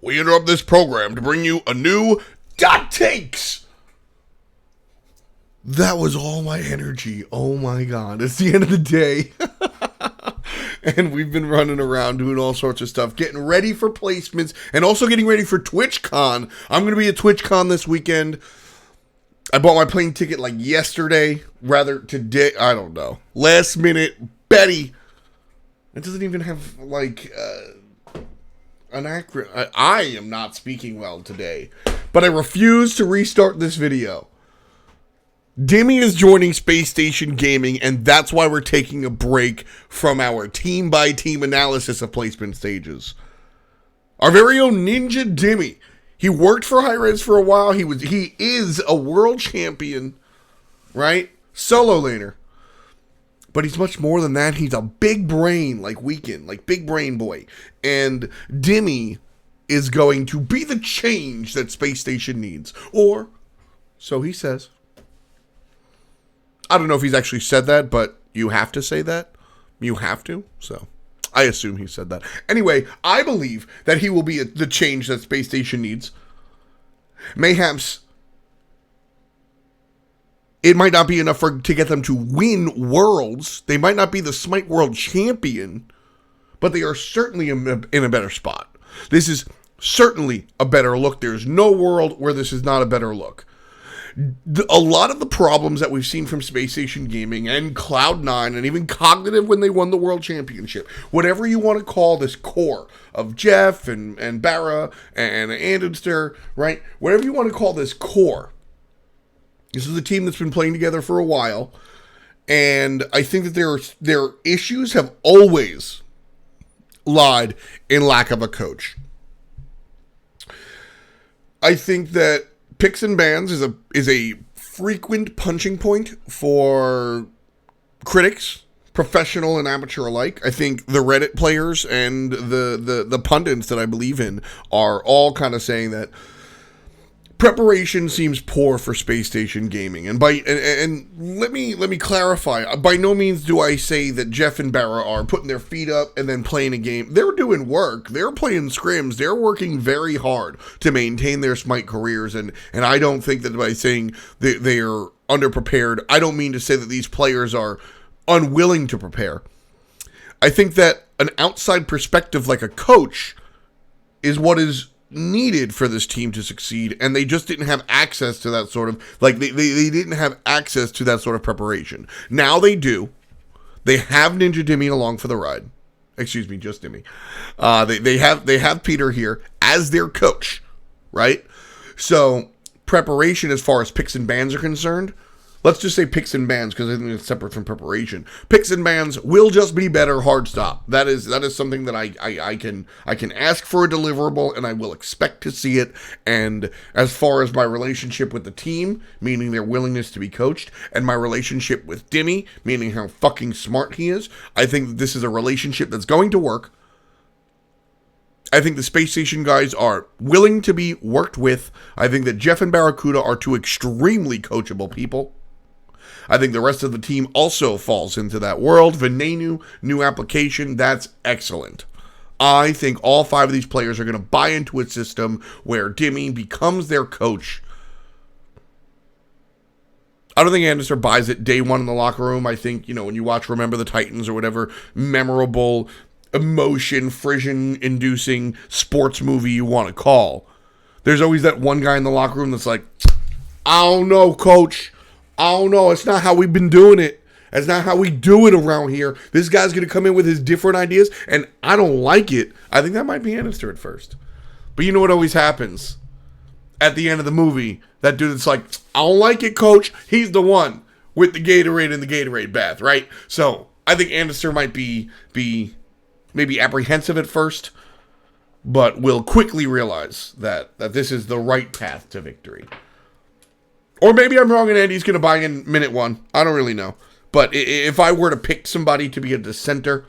We interrupt this program to bring you a new Dot Takes. That was all my energy. Oh my God. It's the end of the day. And we've been running around doing all sorts of stuff, getting ready for placements and also getting ready for TwitchCon. I'm going to be at TwitchCon this weekend. I bought my plane ticket like yesterday, rather today. I don't know. Last minute, Betty. It doesn't even have like an accurate. I am not speaking well today, but I refuse to restart this video. Dimi is joining Space Station Gaming, and that's why we're taking a break from our team-by-team analysis of placement stages. Our very own Ninja Dimi. He worked for Hi-Rez for a while. He is a world champion, right? Solo laner. But he's much more than that. He's a big brain, like Weekend, like big brain boy. And Dimi is going to be the change that Space Station needs. Or, so he says. I don't know if he's actually said that, but you have to say that. You have to. So I assume he said that. Anyway, I believe that he will be the change that Space Station needs. Mayhaps it might not be enough to get them to win worlds. They might not be the Smite World Champion, but they are certainly in a better spot. This is certainly a better look. There's no world where this is not a better look. A lot of the problems that we've seen from Space Station Gaming and Cloud9 and even Cognitive when they won the World Championship, whatever you want to call this core of Jeff and Barra and Anderster, right? Whatever you want to call this core, this is a team that's been playing together for a while, and I think that their issues have always lied in lack of a coach. I think that picks and bans is a frequent punching point for critics, professional and amateur alike. I think the Reddit players and the pundits that I believe in are all kind of saying that preparation seems poor for Space Station Gaming. And let me clarify. By no means do I say that Jeff and Barra are putting their feet up and then playing a game. They're doing work. They're playing scrims. They're working very hard to maintain their Smite careers. And I don't think that by saying they are underprepared, I don't mean to say that these players are unwilling to prepare. I think that an outside perspective like a coach is what is needed for this team to succeed, and they just didn't have access to that sort of, like, they didn't have access to that sort of preparation. Now they do. They have Ninja Dimi along for the ride. Excuse me, just Dimi. They have Peter here as their coach, right? So preparation as far as picks and bans are concerned, let's just say picks and bans because I think it's separate from preparation. Picks and bans will just be better hard stop. That is something that I can ask for a deliverable, and I will expect to see it. And as far as my relationship with the team, meaning their willingness to be coached, and my relationship with Dimi, meaning how fucking smart he is, I think that this is a relationship that's going to work. I think the Space Station guys are willing to be worked with. I think that Jeff and Barracuda are two extremely coachable people. I think the rest of the team also falls into that world. Venenu, new application, that's excellent. I think all 5 of these players are going to buy into a system where Dimi becomes their coach. I don't think Anderson buys it day one in the locker room. I think, when you watch Remember the Titans or whatever memorable, emotion, frisson-inducing sports movie you want to call, there's always that one guy in the locker room that's like, I don't know, coach. I don't know. It's not how we've been doing it. That's not how we do it around here. This guy's going to come in with his different ideas, and I don't like it. I think that might be Annister at first. But you know what always happens? At the end of the movie, that dude that's like, I don't like it, coach. He's the one with the Gatorade and the Gatorade bath, right? So I think Annister might be maybe apprehensive at first, but will quickly realize that this is the right path to victory. Or maybe I'm wrong and Andy's going to buy in minute 1. I don't really know. But if I were to pick somebody to be a dissenter,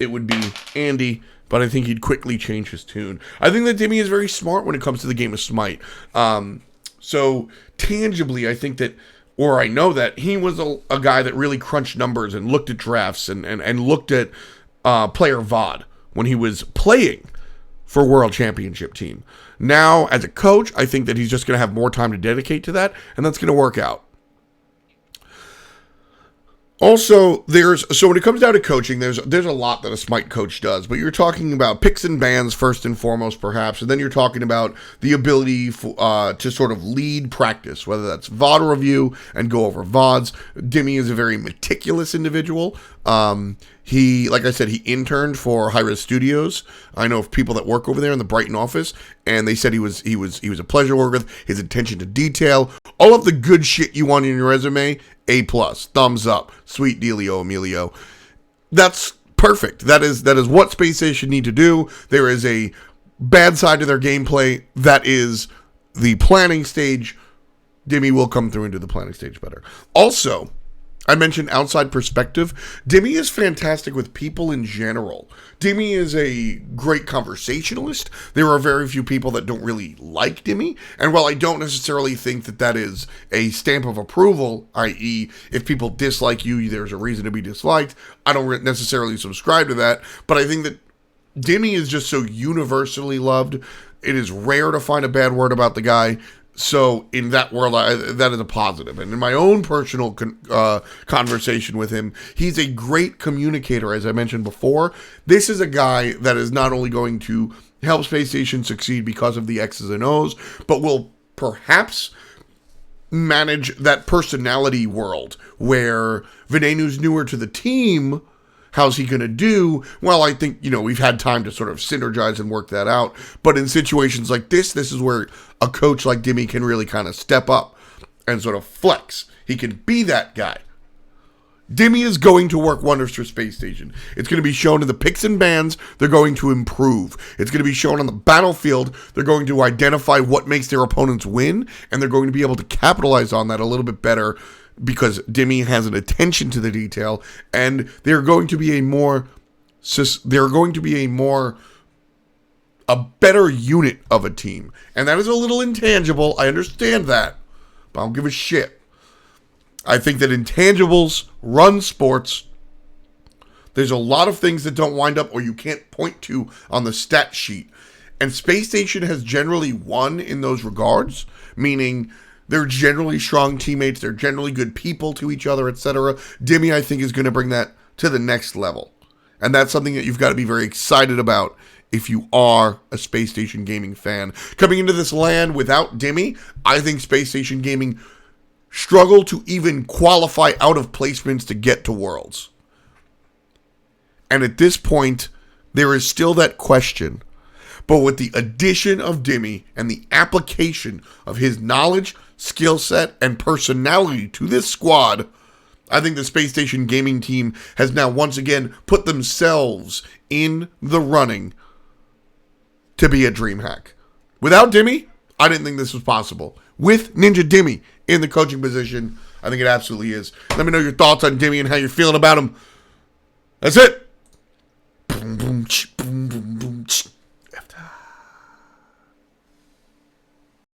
it would be Andy. But I think he'd quickly change his tune. I think that Dimi is very smart when it comes to the game of Smite. So tangibly, I think that, or I know that, he was a guy that really crunched numbers and looked at drafts and looked at player VOD when he was playing for World Championship Team. Now, as a coach, I think that he's just going to have more time to dedicate to that, and that's going to work out. Also, so when it comes down to coaching, there's a lot that a Smite coach does, but you're talking about picks and bans first and foremost, perhaps, and then you're talking about the ability to sort of lead practice, whether that's VOD review and go over VODs. Dimi is a very meticulous individual. He, like I said, he interned for Hi Res Studios. I know of people that work over there in the Brighton office, and they said he was a pleasure to work with. His attention to detail, all of the good shit you want in your resume, A+, thumbs up, sweet dealio, Emilio. That's perfect. That is what Space Station need to do. There is a bad side to their gameplay. That is the planning stage. Dimi will come through into the planning stage better. Also, I mentioned outside perspective. Dimi is fantastic with people in general. Dimi is a great conversationalist. There are very few people that don't really like Dimi. And while I don't necessarily think that is a stamp of approval, i.e., if people dislike you, there's a reason to be disliked, I don't necessarily subscribe to that. But I think that Dimi is just so universally loved. It is rare to find a bad word about the guy. So in that world, that is a positive. And in my own personal conversation with him, he's a great communicator, as I mentioned before. This is a guy that is not only going to help Space Station succeed because of the X's and O's, but will perhaps manage that personality world where Venenu's newer to the team. How's he going to do? Well, I think, we've had time to sort of synergize and work that out. But in situations like this is where a coach like Dimi can really kind of step up and sort of flex. He can be that guy. Dimi is going to work wonders for Space Station. It's going to be shown in the picks and bans. They're going to improve. It's going to be shown on the battlefield. They're going to identify what makes their opponents win, and they're going to be able to capitalize on that a little bit better because Dimi has an attention to the detail, and they're going to be a better unit of a team. And that is a little intangible. I understand that, but I don't give a shit. I think that intangibles run sports. There's a lot of things that don't wind up or you can't point to on the stat sheet. And Space Station has generally won in those regards, meaning they're generally strong teammates. They're generally good people to each other, etc. Dimi, I think, is going to bring that to the next level. And that's something that you've got to be very excited about if you are a Space Station Gaming fan. Coming into this land without Dimi, I think Space Station Gaming struggle to even qualify out of placements to get to Worlds. And at this point, there is still that question. But with the addition of Dimi and the application of his knowledge, skill set, and personality to this squad, I think the Space Station Gaming team has now once again put themselves in the running to be a DreamHack. Without Dimi, I didn't think this was possible. With Ninja Dimi in the coaching position, I think it absolutely is. Let me know your thoughts on Dimi and how you're feeling about him. That's it.